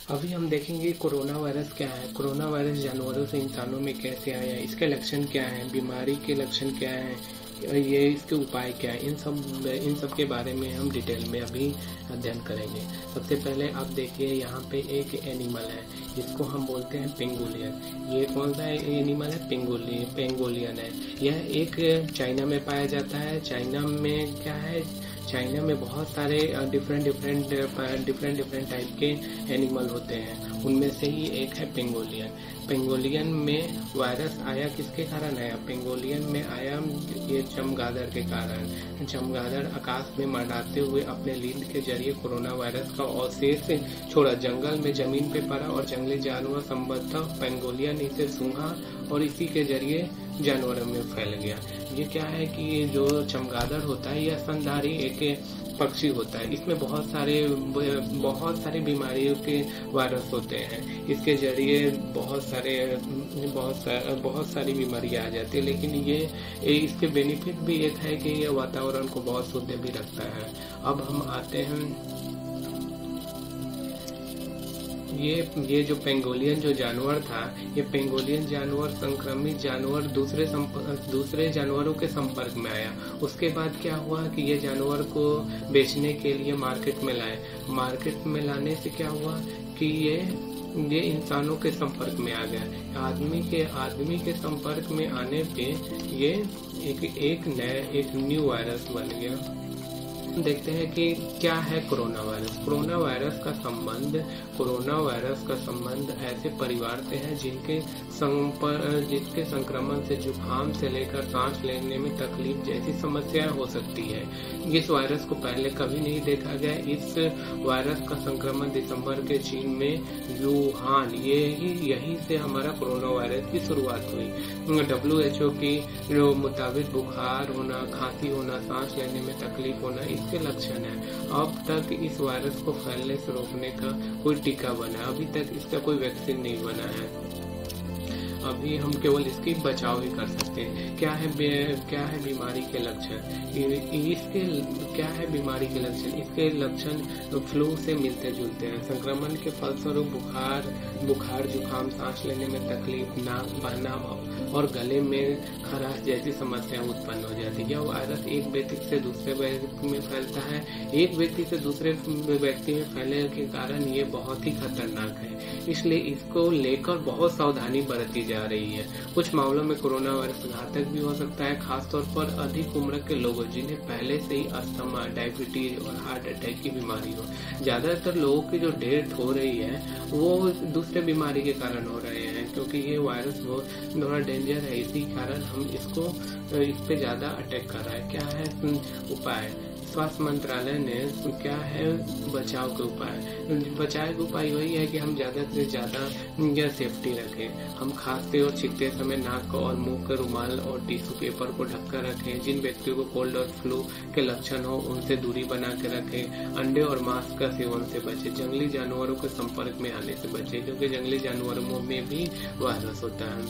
अभी हम देखेंगे कोरोना वायरस क्या है, कोरोना वायरस जानवरों से इंसानों में कैसे आया, इसके लक्षण क्या हैं, बीमारी के लक्षण क्या हैं, ये इसके उपाय क्या है, इन सब के बारे में हम डिटेल में अभी अध्ययन करेंगे। सबसे पहले आप देखिए यहाँ पे एक एनिमल है, जिसको हम बोलते हैं पेंगोलियन। ये कौन सा एनिमल है? पेंगोलियन है। यह एक चाइना में पाया जाता है। चाइना में क्या है, चाइना में बहुत सारे डिफरेंट टाइप के एनिमल होते हैं, उनमें से ही एक है पेंगोलियन। पेंगोलियन में वायरस आया किसके कारण आया? पेंगोलियन में आया ये चमगादड़ के कारण। चमगादड़ आकाश में मंडराते हुए अपने लील के जरिए कोरोना वायरस का अवशेष छोड़ा, जंगल में जमीन पे पड़ा और जंगली जानवर संभवतः पेंगोलियन इसे सूंघा और इसी के जरिए जानवरों में फैल गया। ये क्या है कि ये जो चमगादड़ होता है यह स्तनधारी एक पक्षी होता है। इसमें बहुत सारे बीमारियों के वायरस होते हैं। इसके जरिए बहुत सारी बीमारियां आ जाती है, लेकिन ये इसके बेनिफिट भी एक है कि ये वातावरण को बहुत शुद्ध भी रखता है। अब हम आते हैं ये जो पेंगोलियन जो जानवर था, ये पेंगोलियन जानवर संक्रमित जानवर दूसरे जानवरों के संपर्क में आया। उसके बाद क्या हुआ कि ये जानवर को बेचने के लिए मार्केट में लाए। मार्केट में लाने से क्या हुआ कि ये इंसानों के संपर्क में आ गया। आदमी के संपर्क में आने पे ये एक न्यू वायरस बन गया। देखते हैं कि क्या है कोरोना वायरस। कोरोना वायरस का संबंध ऐसे परिवार से है जिसके संक्रमण से जुकाम से लेकर सांस लेने में तकलीफ जैसी समस्याएं हो सकती है। इस वायरस को पहले कभी नहीं देखा गया। इस वायरस का संक्रमण दिसंबर के चीन में वुहान यही से हमारा कोरोना वायरस की शुरुआत हुई। WHO की मुताबिक बुखार होना, खांसी होना, सांस लेने में तकलीफ होना इसके लक्षण है। अब तक इस वायरस को फैलने से रोकने का कोई टीका बना, अभी तक इसका कोई वैक्सीन नहीं बना है। अभी हम केवल इसकी बचाव ही कर सकते हैं। क्या है बीमारी के लक्षण? क्या है बीमारी के लक्षण? इसके लक्षण फ्लू से मिलते जुलते हैं। संक्रमण के फलस्वरूप बुखार, जुकाम, सांस लेने में तकलीफ, नाक बहना और गले में खराश जैसी समस्याएं उत्पन्न हो जाती है। यह वायरस एक व्यक्ति से दूसरे व्यक्ति में फैलता है। एक व्यक्ति से दूसरे व्यक्ति में फैलने के कारण ये बहुत ही खतरनाक है, इसलिए इसको लेकर बहुत सावधानी बरती जा रही है। कुछ मामलों में कोरोना वायरस घातक भी हो सकता है, खासतौर पर अधिक उम्र के लोगों जिन्हें पहले से ही अस्थमा, डायबिटीज और हार्ट अटैक की बीमारी हो। ज्यादातर लोगों की जो डेथ हो रही है वो दूसरे बीमारी के कारण हो रहे हैं, क्योंकि ये वायरस बहुत थोड़ा डेंजर है। इसी कारण हम इस पे ज्यादा अटैक कर रहा है। क्या है उपाय? स्वास्थ्य मंत्रालय ने क्या है बचाव के उपाय वही है कि हम ज्यादा से ज्यादा सेफ्टी रखें। हम खांसते और छींकते समय नाक और मुंह के रुमाल और टिश्यू पेपर को ढककर रखें। जिन व्यक्तियों को कोल्ड और फ्लू के लक्षण हो उनसे दूरी बना के रखें। अंडे और मांस का सेवन से बचें। जंगली जानवरों के संपर्क में आने से बचें, क्योंकि जंगली जानवरों में भी वायरस होता है।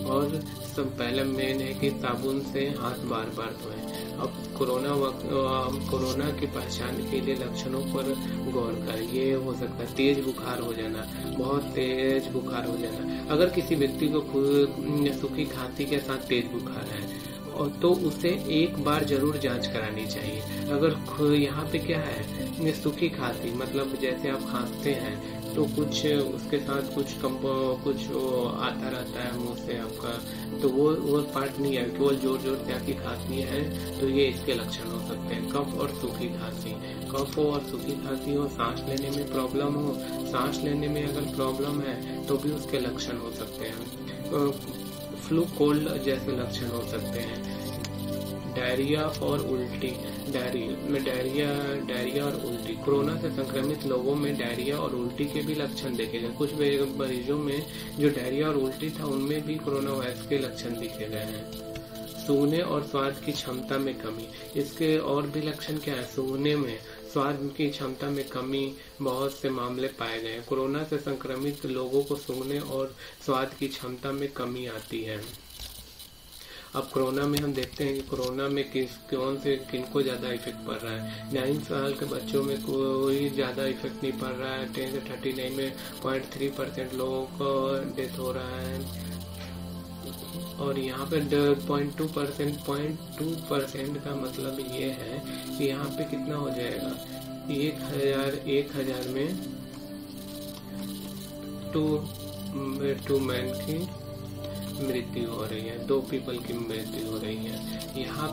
और सब पहले मेन है कि साबुन से हाथ बार बार धोएं। अब कोरोना की पहचान के लिए लक्षणों पर गौर करें। ये हो सकता है तेज बुखार हो जाना, बहुत तेज बुखार हो जाना। अगर किसी व्यक्ति को सूखी खांसी के साथ तेज बुखार है तो उसे एक बार जरूर जांच करानी चाहिए। अगर यहाँ पे क्या है सूखी खांसी, मतलब जैसे आप खांसते हैं तो कुछ उसके साथ कुछ आता रहता है मुंह से आपका, तो वो पार्ट नहीं है, केवल जोर से आपकी खांसी है तो ये इसके लक्षण हो सकते हैं। कफ और सूखी खांसी हो, सांस लेने में प्रॉब्लम हो, सांस लेने में अगर प्रॉब्लम है तो भी उसके लक्षण हो सकते हैं। फ्लू कोल्ड जैसे लक्षण हो सकते हैं। डायरिया और उल्टी। कोरोना से संक्रमित लोगों में डायरिया और उल्टी के भी लक्षण देखे गए। कुछ मरीजों में जो डायरिया और उल्टी था उनमें भी कोरोना वायरस के लक्षण दिखे गए हैं। सूंघने और स्वाद की क्षमता में कमी। इसके और भी लक्षण क्या है? सूंघने में, स्वाद की क्षमता में कमी बहुत से मामले पाए गए हैं। कोरोना से संक्रमित लोगों को सूंघने और स्वाद की क्षमता में कमी आती है। अब कोरोना में हम देखते हैं कि कोरोना में किनको ज़्यादा इफेक्ट पड़ रहा है। 9 साल के बच्चों में कोई ज़्यादा इफेक्ट नहीं पड़ रहा है। 10 से 39 में 0.3% लोगों को डेथ हो रहा है, और यहाँ पे 0.2% का मतलब ये है कि यहाँ पे कितना हो जाएगा, 1000 में 2 मैन की मृत्यु हो रही है, 2 पीपल की मृत्यु हो रही है। यहाँ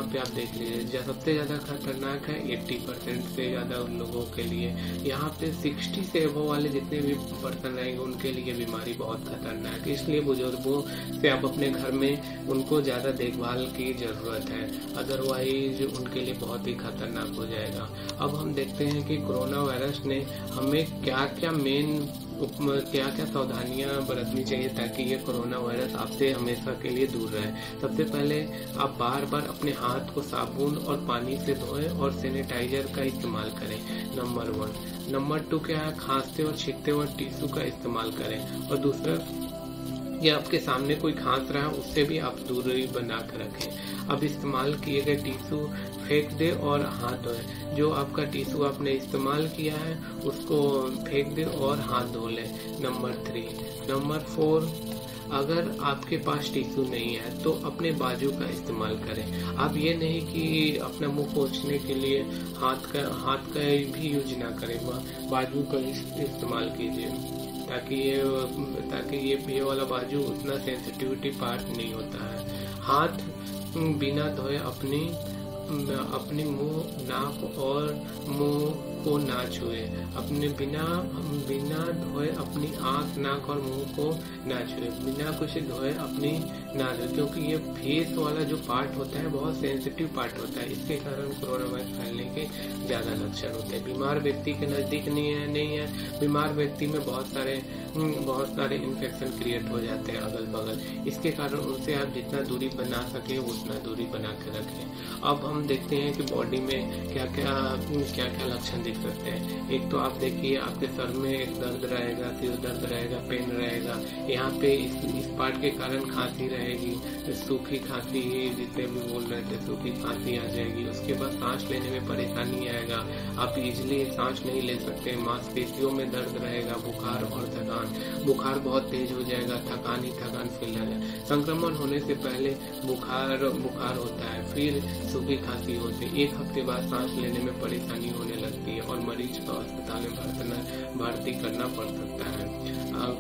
पे आप देख लीजिए, सबसे ज्यादा खतरनाक है 80% से ज्यादा उन लोगों के लिए। यहाँ पे 60 से एबव वाले जितने भी पर्सन रहेंगे उनके लिए बीमारी बहुत खतरनाक है। इसलिए बुजुर्गों से आप अपने घर में उनको ज्यादा देखभाल की जरूरत है, अदरवाइज उनके लिए बहुत ही खतरनाक हो जाएगा। अब हम देखते हैं कि कोरोना वायरस ने हमें क्या क्या सावधानियां बरतनी चाहिए ताकि ये कोरोना वायरस आपसे हमेशा के लिए दूर रहे। सबसे पहले आप बार बार अपने हाथ को साबुन और पानी से धोएं और सैनिटाइजर का इस्तेमाल करें, नंबर 1। नंबर 2 क्या है, खांसते और छींकते वक्त टिश्यू का इस्तेमाल करें, और दूसरा या आपके सामने कोई खांस रहा है उससे भी आप दूरी बना कर रखें। अब इस्तेमाल किए गए टिश्यू फेंक दे और हाथ धोए। जो आपका टिश्यू आपने इस्तेमाल किया है उसको फेंक दे और हाथ धो ले, नंबर 3। नंबर 4, अगर आपके पास टिश्यू नहीं है तो अपने बाजू का इस्तेमाल करें। आप ये नहीं कि अपना मुंह पोंछने के लिए हाथ का भी यूज ना करें, बाजू का इस्तेमाल कीजिए, ताकि ये वाला बाजू उतना सेंसिटिविटी पार्ट नहीं होता है। हाथ बिना धोए अपने मुंह, नाक और मुंह को ना छुए। अपने बिना धोए अपनी आंख, नाक और मुंह को ना छुए, बिना कुछ धोए अपनी ना धोए, क्योंकि ये फेस वाला जो पार्ट होता है बहुत सेंसिटिव पार्ट होता है। इसके कारण कोरोना वायरस फैलने के ज्यादा लक्षण होते हैं। बीमार व्यक्ति के नजदीक नहीं है, बीमार व्यक्ति में बहुत सारे इन्फेक्शन क्रिएट हो जाते हैं अगल बगल। इसके कारण उनसे आप जितना दूरी बना सके उतना दूरी बना के रखें। अब हम देखते हैं कि बॉडी में क्या क्या लक्षण दिख सकते हैं। एक तो आप देखिए, आपके सर में एक दर्द रहेगा, सिर दर्द रहेगा, पेन रहेगा। यहाँ पे इस पार्ट के कारण खांसी रहेगी, सूखी खांसी जिसे भी बोल रहे थे, सूखी खांसी आ जाएगी। उसके बाद सांस लेने में परेशानी आएगा, आप इजिली सांस नहीं ले सकते। मांसपेशियों में दर्द रहेगा, बुखार और थकान, बुखार बहुत तेज हो जाएगा, थकान फील रहेगा। संक्रमण होने से पहले बुखार होता है, फिर सूखी खांसी होती है। 1 हफ्ते बाद सांस लेने में परेशानी होने लगती है और मरीज को अस्पताल में भर्ती करना पड़ सकता है।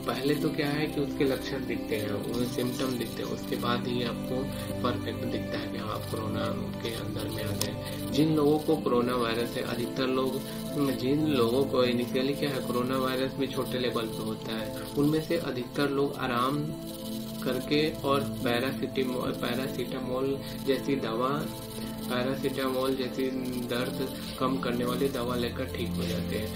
पहले तो क्या है कि उसके लक्षण दिखते हैं, उन्हें सिम्टम दिखते हैं, उसके बाद ही आपको परफेक्ट दिखता है कि हाँ आप कोरोना के अंदर में आ गए। जिन लोगों को कोरोना वायरस है, अधिकतर लोग जिन लोगों को इनिशियली क्या है कोरोना वायरस भी छोटे लेवल पे होता है, उनमें से अधिकतर लोग आराम करके और पैरासीटामोल जैसी दर्द कम करने वाली दवा लेकर ठीक हो जाते हैं।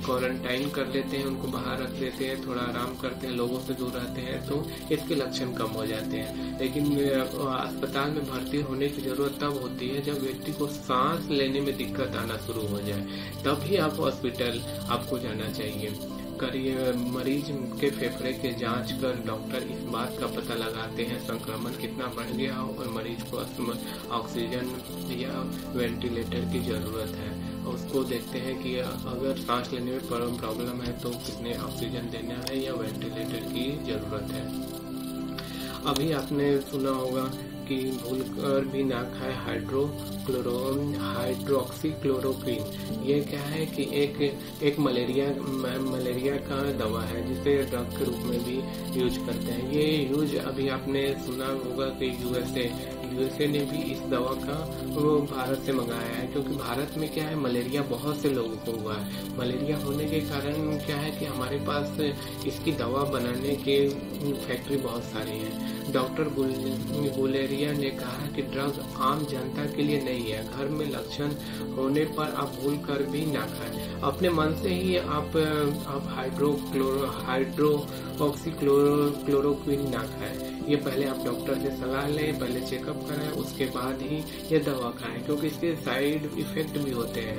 क्वारंटाइन कर लेते हैं, उनको बाहर रख देते हैं, थोड़ा आराम करते हैं, लोगों से दूर रहते हैं तो इसके लक्षण कम हो जाते हैं। लेकिन अस्पताल में भर्ती होने की जरूरत तब होती है जब व्यक्ति को सांस लेने में दिक्कत आना शुरू हो जाए, तभी आप हॉस्पिटल आपको जाना चाहिए। मरीज के फेफड़े के जांच कर डॉक्टर इस बात का पता लगाते हैं संक्रमण कितना बढ़ गया हो और मरीज को ऑक्सीजन या वेंटिलेटर की जरूरत है। उसको देखते हैं कि अगर सांस लेने में प्रॉब्लम है तो कितने ऑक्सीजन देना है या वेंटिलेटर की जरूरत है। अभी आपने सुना होगा कि भूलकर भी ना खाए हाइड्रोक्सीक्लोरोक्वीन। ये क्या है कि एक मलेरिया का दवा है जिसे ड्रग के रूप में भी यूज करते हैं। ये यूज अभी आपने सुना होगा कि यूएसए ने भी इस दवा का भारत से मंगाया है, क्योंकि भारत में क्या है मलेरिया बहुत से लोगों को हुआ है। मलेरिया होने के कारण क्या है कि हमारे पास इसकी दवा बनाने के फैक्ट्री बहुत सारी है। डॉक्टर गुलेरिया ने कहा कि ड्रग आम जनता के लिए नहीं है, घर में लक्षण होने पर आप भूल कर भी ना खाएं। अपने मन से ही आप डिकॉक्सी क्लोरोक्विन ना खाएं। ये पहले आप डॉक्टर से सलाह लें, पहले चेकअप कराएं, उसके बाद ही ये दवा खाएं, क्योंकि इसके साइड इफेक्ट भी होते हैं।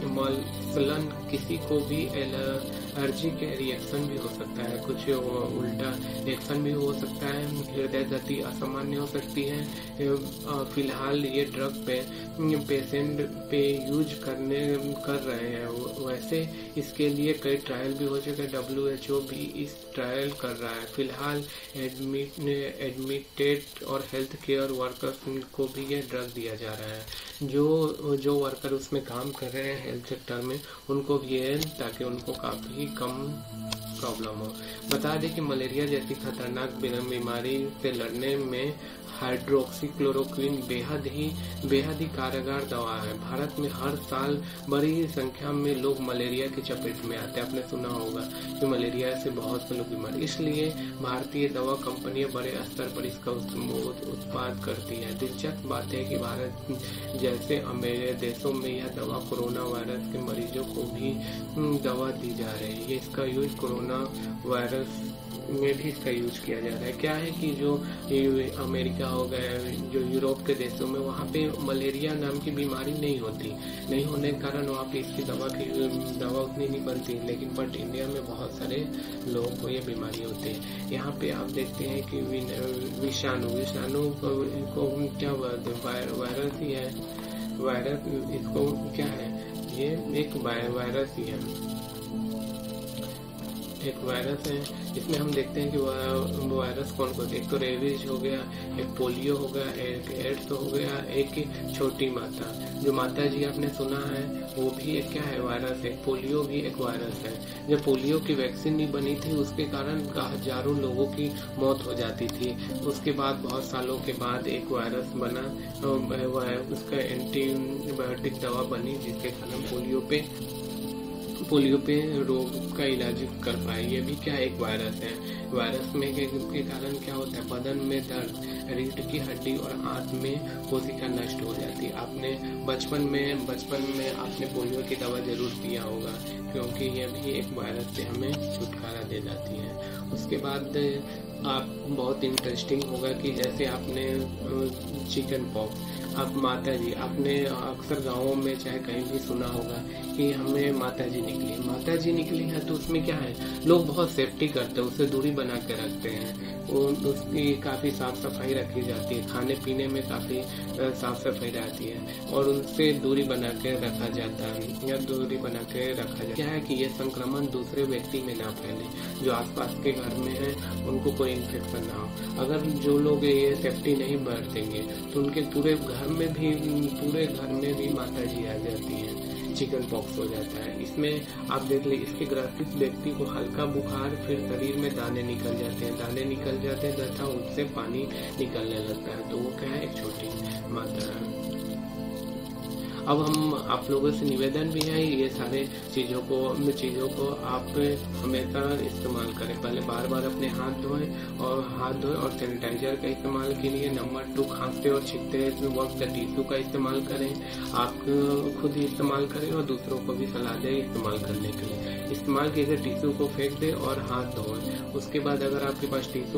मसलन किसी को भी एलर्जिक रिएक्शन भी हो सकता है, कुछ उल्टा रिएक्शन भी हो सकता है, हृदय गति असामान्य हो सकती है। फिलहाल ये ड्रग पे पेशेंट पे यूज कर रहे हैं। वैसे इसके लिए कई ट्रायल भी हो चुके हैं, WHO भी इस ट्रायल कर रहा है। फिलहाल एडमिटेड और हेल्थ केयर वर्कर्स को भी ये ड्रग दिया जा रहा है। जो वर्कर उसमें काम कर रहे हैं हेल्थ सेक्टर में, उनको भी है, ताकि उनको काफी कम प्रॉब्लम हो। बता दें कि मलेरिया जैसी खतरनाक बीमारी से लड़ने में हाइड्रोक्सीक्लोरोक्विन बेहद ही कारगर दवा है। भारत में हर साल बड़ी संख्या में लोग मलेरिया की चपेट में आते हैं। आपने सुना होगा कि मलेरिया से बहुत से लोग बीमार, इसलिए भारतीय दवा कंपनियां बड़े स्तर पर इसका उत्पाद करती है। दिलचस्प बात है कि भारत जैसे अमेरिका देशों में यह दवा कोरोना वायरस के मरीजों को भी दवा दी जा रही है। ये इसका यूज कोरोना वायरस में भी इसका यूज किया जा रहा है। क्या है कि जो अमेरिका हो गया, जो यूरोप के देशों में, वहाँ पे मलेरिया नाम की बीमारी नहीं होने के कारण वहाँ पे इसकी दवा उतनी नहीं बनती, लेकिन बट इंडिया में बहुत सारे लोगों को ये बीमारी होती है। यहाँ पे आप देखते हैं कि विषाणु को क्या बोलते हैं, वायरस ही है। वायरस इसको क्या है, ये एक वायरस ही है, एक वायरस है। इसमें हम देखते हैं कि वायरस कौन कौन, एक तो रेबीज हो गया, एक पोलियो हो गया, एक एड्स हो गया, एक छोटी माता। जो माता जी आपने सुना है वो भी एक क्या है, वायरस है। पोलियो भी एक वायरस है। जब पोलियो की वैक्सीन नहीं बनी थी, उसके कारण हजारों लोगों की मौत हो जाती थी। उसके बाद बहुत सालों के बाद एक वायरस बना, उसका एंटीबायोटिक दवा बनी, जिसके कारण पोलियो पे रोग का इलाज कर पाए। ये भी क्या एक वायरस है। वायरस में के कारण क्या होता है, बदन में दर्द, रीढ़ की हड्डी और आंत में कोशिका नष्ट हो जाती है। आपने बचपन में आपने पोलियो की दवा जरूर पिया होगा, क्योंकि ये भी एक वायरस से हमें छुटकारा दे जाती है। उसके बाद आप बहुत इंटरेस्टिंग होगा कि जैसे आपने चिकन पॉक्स, आप माता जी, आपने अक्सर गाँवों में चाहे कहीं भी सुना होगा कि हमें माता जी निकली है, तो उसमें क्या है, लोग बहुत सेफ्टी करते हैं, उससे दूरी बना के रखते हैं। उसकी काफी साफ सफाई रखी जाती है, खाने पीने में काफी साफ सफाई रहती है, और उनसे दूरी बना के रखा जाता है, या दूरी बना के रखा जाता है। क्या है कि ये संक्रमण दूसरे व्यक्ति में ना फैले, जो आसपास के घर में है उनको कोई इन्फेक्शन ना हो। अगर जो लोग ये सेफ्टी नहीं बरतेंगे तो उनके पूरे घर में भी माता जी आ जाती है, चिकन पॉक्स हो जाता है। इसमें आप देख ले, इसके ग्रसित व्यक्ति को हल्का बुखार, फिर शरीर में दाने निकल जाते हैं तथा उससे पानी निकलने लगता है, तो वो क्या है, एक छोटी मात्रा है। अब हम आप लोगों से निवेदन भी है, ये सारे चीजों को आप हमेशा इस्तेमाल करें। पहले बार अपने हाथ धोएं और सैनिटाइजर का इस्तेमाल कीजिए। नंबर 2, खांसते और छींकते वक्त टिश्यू का इस्तेमाल करें। आप खुद ही इस्तेमाल करें और दूसरों को भी सलाह दें इस्तेमाल करने के लिए। इस्तेमाल कीजिए, टिश्यू को फेंक दें और हाथ धोएं। उसके बाद अगर आपके पास टिश्यू